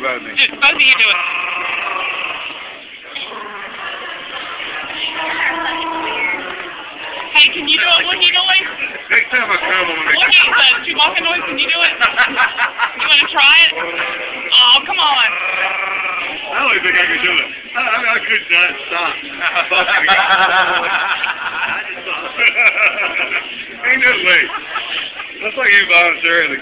about me. Just both of you do it. Hey, can you do a wookie noise? Next time I come, I'm going to make Wookie, the chubaka noise, can you do it? You want to try it? Oh, come on. I don't even think I could do it. I could not stop. Ain't no way. Looks like you volunteering the